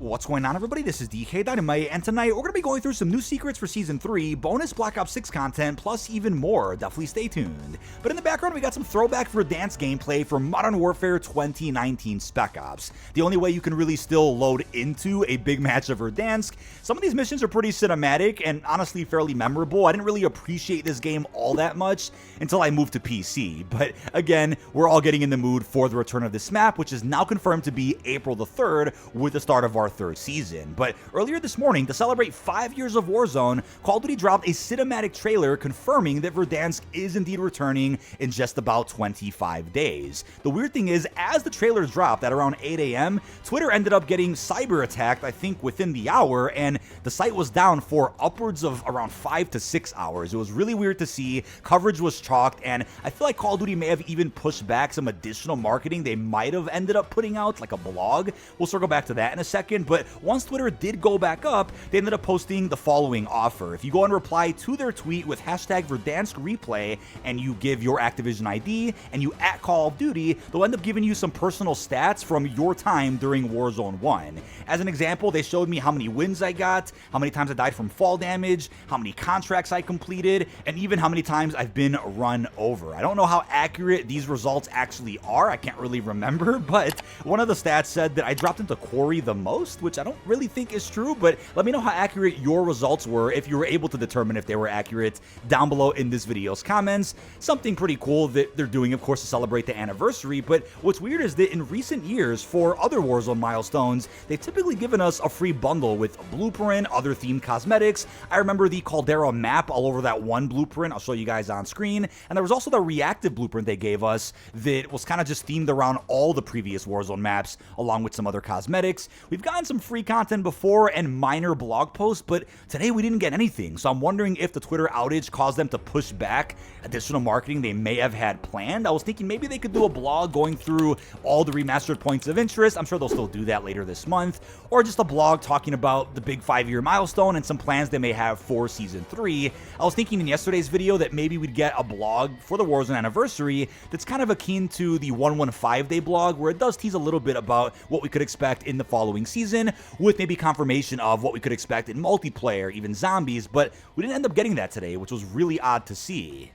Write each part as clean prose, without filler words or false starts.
What's going on, everybody? This is dkdynamite, and tonight we're going to be going through some new secrets for Season 3, bonus Black Ops 6 content, plus even more. Definitely stay tuned. But in the background, we got some throwback Verdansk gameplay for Modern Warfare 2019 Spec Ops. The only way you can really still load into a big match of Verdansk. Some of these missions are pretty cinematic and honestly fairly memorable. I didn't really appreciate this game all that much until I moved to PC. But again, we're all getting in the mood for the return of this map, which is now confirmed to be April the 3rd with the start of our third season. But earlier this morning, to celebrate 5 years of Warzone, Call of Duty dropped a cinematic trailer confirming that Verdansk is indeed returning in just about 25 days. The weird thing is, as the trailer dropped at around 8 a.m., Twitter ended up getting cyber attacked, I think within the hour, and the site was down for upwards of around 5 to 6 hours. It was really weird to see. Coverage was chalked, and I feel like Call of Duty may have even pushed back some additional marketing they might have ended up putting out, like a blog. We'll circle back to that in a second. But once Twitter did go back up, they ended up posting the following offer. If you go and reply to their tweet with hashtag Verdansk replay and you give your Activision ID and you at Call of Duty, they'll end up giving you some personal stats from your time during Warzone 1. As an example, they showed me how many wins I got, how many times I died from fall damage, how many contracts I completed, and even how many times I've been run over. I don't know how accurate these results actually are. I can't really remember, but one of the stats said that I dropped into Quarry the most, which I don't really think is true, but let me know how accurate your results were if you were able to determine if they were accurate down below in this video's comments. Something pretty cool that they're doing, of course, to celebrate the anniversary, but what's weird is that in recent years, for other Warzone milestones, they've typically given us a free bundle with a blueprint, other themed cosmetics. I remember the Caldera map all over that one blueprint. I'll show you guys on screen, and there was also the reactive blueprint they gave us that was kind of just themed around all the previous Warzone maps, along with some other cosmetics. We've gotten some free content before and minor blog posts, but today we didn't get anything, so I'm wondering if the Twitter outage caused them to push back additional marketing they may have had planned. I was thinking maybe they could do a blog going through all the remastered points of interest. I'm sure they'll still do that later this month, or just a blog talking about the big 5-year milestone and some plans they may have for Season 3. I was thinking in yesterday's video that maybe we'd get a blog for the Warzone anniversary that's kind of akin to the 115-day blog, where it does tease a little bit about what we could expect in the following season, with maybe confirmation of what we could expect in multiplayer, even zombies, but we didn't end up getting that today, which was really odd to see.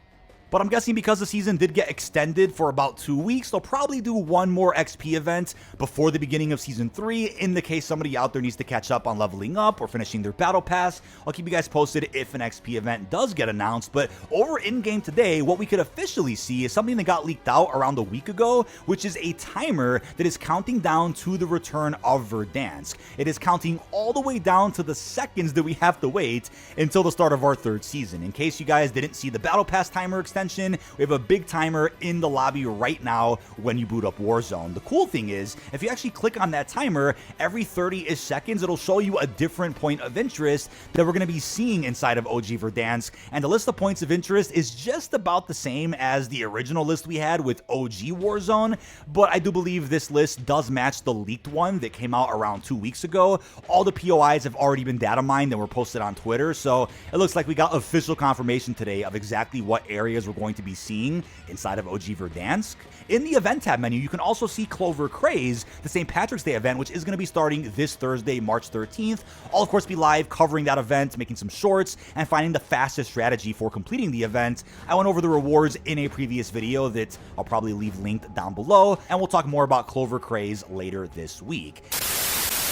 But I'm guessing because the season did get extended for about 2 weeks, they'll probably do one more XP event before the beginning of Season 3, in the case somebody out there needs to catch up on leveling up or finishing their battle pass. I'll keep you guys posted if an XP event does get announced, but over in-game today, what we could officially see is something that got leaked out around a week ago, which is a timer that is counting down to the return of Verdansk. It is counting all the way down to the seconds that we have to wait until the start of our third season. In case you guys didn't see the battle pass timer extension, we have a big timer in the lobby right now when you boot up Warzone. The cool thing is, if you actually click on that timer, every 30-ish seconds, it'll show you a different point of interest that we're going to be seeing inside of OG Verdansk, and the list of points of interest is just about the same as the original list we had with OG Warzone, but I do believe this list does match the leaked one that came out around 2 weeks ago. All the POIs have already been data mined and were posted on Twitter, so it looks like we got official confirmation today of exactly what areas we're going to be seeing inside of OG Verdansk. In the event tab menu, you can also see Clover Craze, the St. Patrick's Day event, which is going to be starting this Thursday, March 13th. I'll, of course, be live covering that event, making some shorts, and finding the fastest strategy for completing the event. I went over the rewards in a previous video that I'll probably leave linked down below, and we'll talk more about Clover Craze later this week.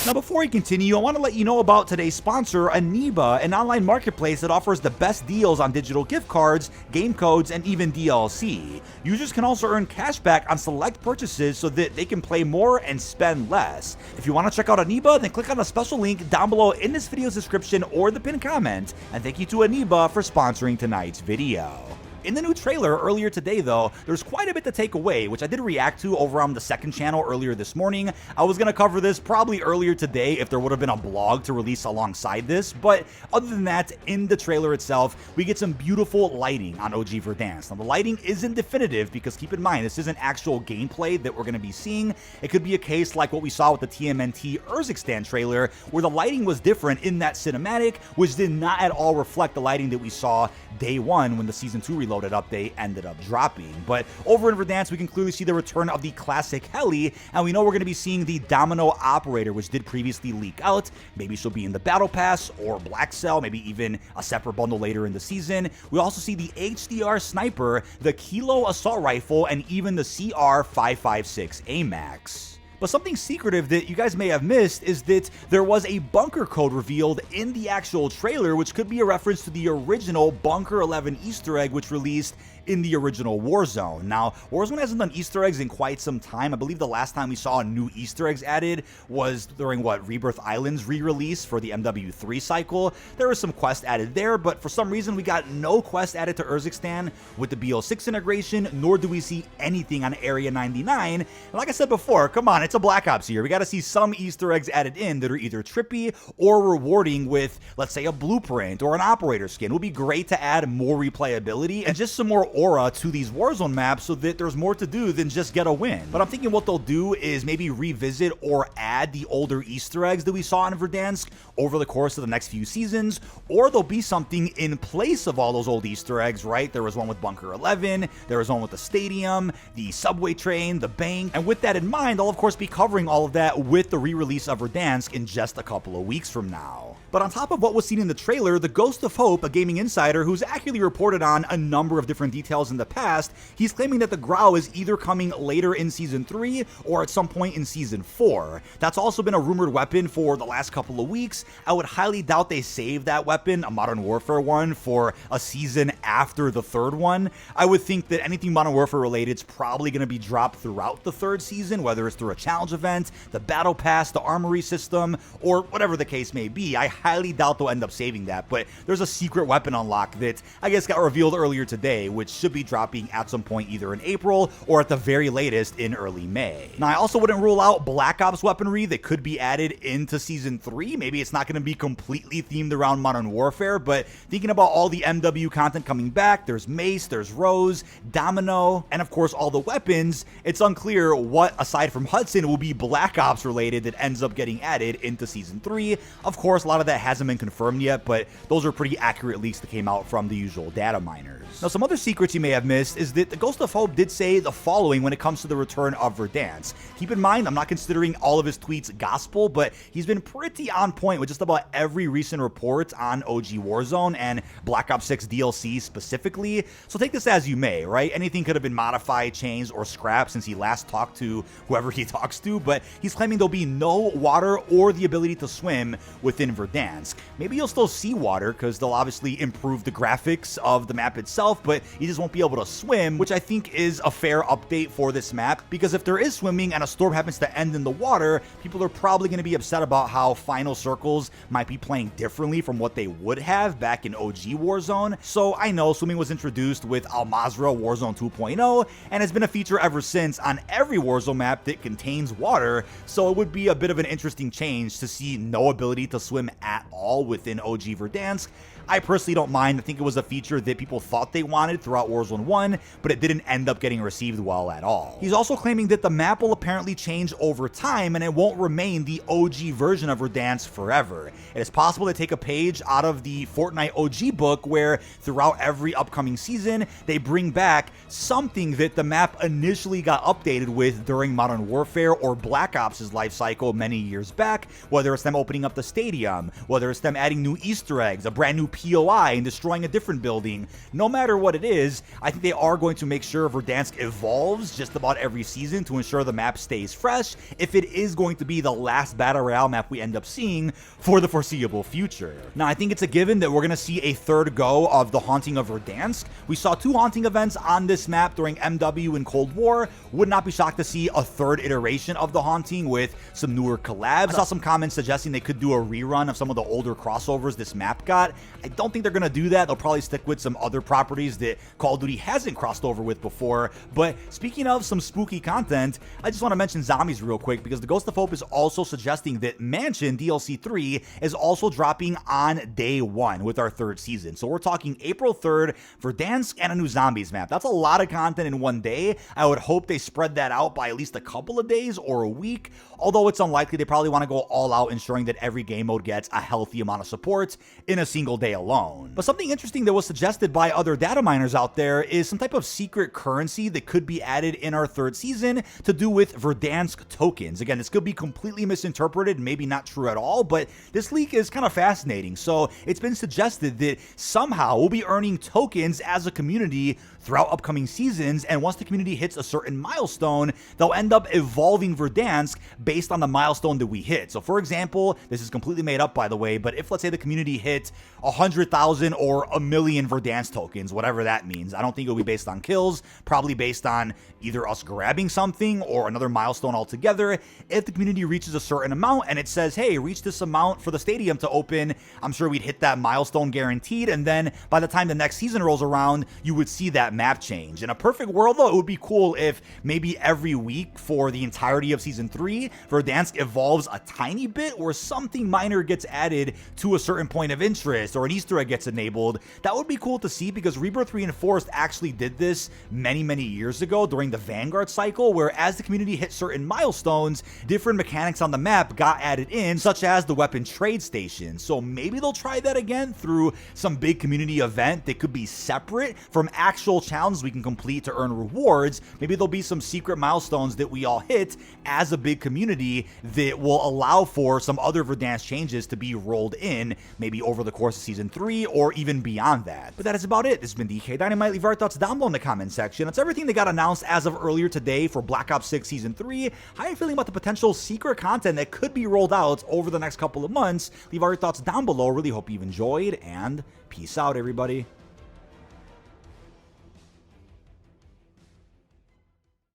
Now, before we continue, I want to let you know about today's sponsor, Aniba, an online marketplace that offers the best deals on digital gift cards, game codes, and even DLC. Users can also earn cash back on select purchases so that they can play more and spend less. If you want to check out Aniba, then click on the special link down below in this video's description or the pinned comment. And thank you to Aniba for sponsoring tonight's video. In the new trailer earlier today, though, there's quite a bit to take away, which I did react to over on the second channel earlier this morning. I was going to cover this probably earlier today if there would have been a blog to release alongside this, but other than that, in the trailer itself, we get some beautiful lighting on OG Verdansk. Now, the lighting isn't definitive because keep in mind, this isn't actual gameplay that we're going to be seeing. It could be a case like what we saw with the TMNT Urzikstan trailer, where the lighting was different in that cinematic, which did not at all reflect the lighting that we saw day one when the Season 2 release preloaded update ended up dropping. But over in Verdansk, we can clearly see the return of the classic heli, and we know we're going to be seeing the Domino Operator, which did previously leak out. Maybe she'll be in the Battle Pass or Black Cell, maybe even a separate bundle later in the season. We also see the HDR Sniper, the Kilo Assault Rifle, and even the CR556 AMAX. But something secretive that you guys may have missed is that there was a bunker code revealed in the actual trailer, which could be a reference to the original Bunker 11 Easter egg, which released in the original Warzone. Now, Warzone hasn't done Easter eggs in quite some time. I believe the last time we saw new Easter eggs added was during, Rebirth Island's re-release for the MW3 cycle. There was some quest added there, but for some reason we got no quest added to Urzikstan with the BO6 integration, nor do we see anything on Area 99. And like I said before, come on, it's a Black Ops here. We got to see some Easter eggs added in that are either trippy or rewarding with, let's say, a blueprint or an operator skin. It would be great to add more replayability and just some more aura to these Warzone maps so that there's more to do than just get a win. But I'm thinking what they'll do is maybe revisit or add the older Easter eggs that we saw in Verdansk over the course of the next few seasons, or there'll be something in place of all those old Easter eggs, right? There was one with Bunker 11, there was one with the stadium, the subway train, the bank, and with that in mind, I'll of course be covering all of that with the re-release of Verdansk in just a couple of weeks from now. But on top of what was seen in the trailer, the Ghost of Hope, a gaming insider who's accurately reported on a number of different details in the past, he's claiming that the Grau is either coming later in Season 3 or at some point in Season 4. That's also been a rumored weapon for the last couple of weeks. I would highly doubt they save that weapon, a Modern Warfare one, for a season after the third one. I would think that anything Modern Warfare related is probably going to be dropped throughout the third season, whether it's through a challenge event, the Battle Pass, the Armory system, or whatever the case may be. I highly doubt they'll end up saving that, but there's a secret weapon unlock that I guess got revealed earlier today, which should be dropping at some point either in April or at the very latest in early May. Now, I also wouldn't rule out Black Ops weaponry that could be added into Season 3. Maybe it's not going to be completely themed around Modern Warfare, but thinking about all the MW content coming back, there's Mace, there's Rose, Domino, and of course all the weapons, it's unclear what, aside from Hudson, will be Black Ops related that ends up getting added into Season 3. Of course, a lot of that hasn't been confirmed yet, but those are pretty accurate leaks that came out from the usual data miners. Now, some other secrets you may have missed is that the Ghost of Hope did say the following when it comes to the return of Verdansk. Keep in mind, I'm not considering all of his tweets gospel, but he's been pretty on point with just about every recent report on OG Warzone and Black Ops 6 DLC specifically. So take this as you may, right? Anything could have been modified, changed, or scrapped since he last talked to whoever he talks to, but he's claiming there'll be no water or the ability to swim within Verdansk. Maybe you'll still see water because they'll obviously improve the graphics of the map itself, but you just won't be able to swim, which I think is a fair update for this map, because if there is swimming and a storm happens to end in the water, people are probably going to be upset about how final circles might be playing differently from what they would have back in OG Warzone. So I know swimming was introduced with Al Mazrah Warzone 2.0 and has been a feature ever since on every Warzone map that contains water, so it would be a bit of an interesting change to see no ability to swim at all within OG Verdansk. I personally don't mind. I think it was a feature that people thought they wanted throughout Warzone 1, but it didn't end up getting received well at all. He's also claiming that the map will apparently change over time and it won't remain the OG version of Verdansk forever. It is possible to take a page out of the Fortnite OG book where throughout every upcoming season, they bring back something that the map initially got updated with during Modern Warfare or Black Ops' life cycle many years back, whether it's them opening up the stadium, whether it's them adding new Easter eggs, a brand new POI and destroying a different building. No matter what it is, I think they are going to make sure Verdansk evolves just about every season to ensure the map stays fresh if it is going to be the last Battle Royale map we end up seeing for the foreseeable future. Now, I think it's a given that we're going to see a third go of the Haunting of Verdansk. We saw 2 haunting events on this map during MW and Cold War. Would not be shocked to see a third iteration of the Haunting with some newer collabs. I saw some comments suggesting they could do a rerun of some of the older crossovers this map got. I don't think they're going to do that. They'll probably stick with some other properties that Call of Duty hasn't crossed over with before. But speaking of some spooky content, I just want to mention zombies real quick because the Ghost of Hope is also suggesting that Mansion DLC 3 is also dropping on day 1 with our 3rd season. So we're talking April 3rd, Verdansk, and a new zombies map. That's a lot of content in one day. I would hope they spread that out by at least a couple of days or a week, although it's unlikely. They probably want to go all out ensuring that every game mode gets a healthy amount of support in a single day alone. But something interesting that was suggested by other data miners out there is some type of secret currency that could be added in our 3rd season to do with Verdansk tokens. Again, this could be completely misinterpreted, maybe not true at all, but this leak is kind of fascinating. So it's been suggested that somehow we'll be earning tokens as a community throughout upcoming seasons, and once the community hits a certain milestone, they'll end up evolving Verdansk based on the milestone that we hit. So for example, this is completely made up by the way, but if let's say the community hit 100,000 or a million Verdansk tokens, whatever that means, I don't think it'll be based on kills, probably based on either us grabbing something or another milestone altogether. If the community reaches a certain amount and it says, hey, reach this amount for the stadium to open, I'm sure we'd hit that milestone guaranteed, and then by the time the next season rolls around, you would see that map change. In a perfect world though, it would be cool if maybe every week for the entirety of season 3, Verdansk evolves a tiny bit or something minor gets added to a certain point of interest or an Easter egg gets enabled. That would be cool to see because Rebirth Reinforced actually did this many years ago during the Vanguard cycle, where as the community hit certain milestones, different mechanics on the map got added in, such as the weapon trade station. So maybe they'll try that again through some big community event that could be separate from actual challenges we can complete to earn rewards. Maybe there'll be some secret milestones that we all hit as a big community that will allow for some other Verdansk changes to be rolled in, maybe over the course of season 3 or even beyond that. But that is about it. This has been dkdynamite. Leave our thoughts down below in the comment section. That's everything that got announced as of earlier today for Black Ops 6 Season 3. How are you feeling about the potential secret content that could be rolled out over the next couple of months? Leave our thoughts down below. Really hope you've enjoyed, and peace out, everybody.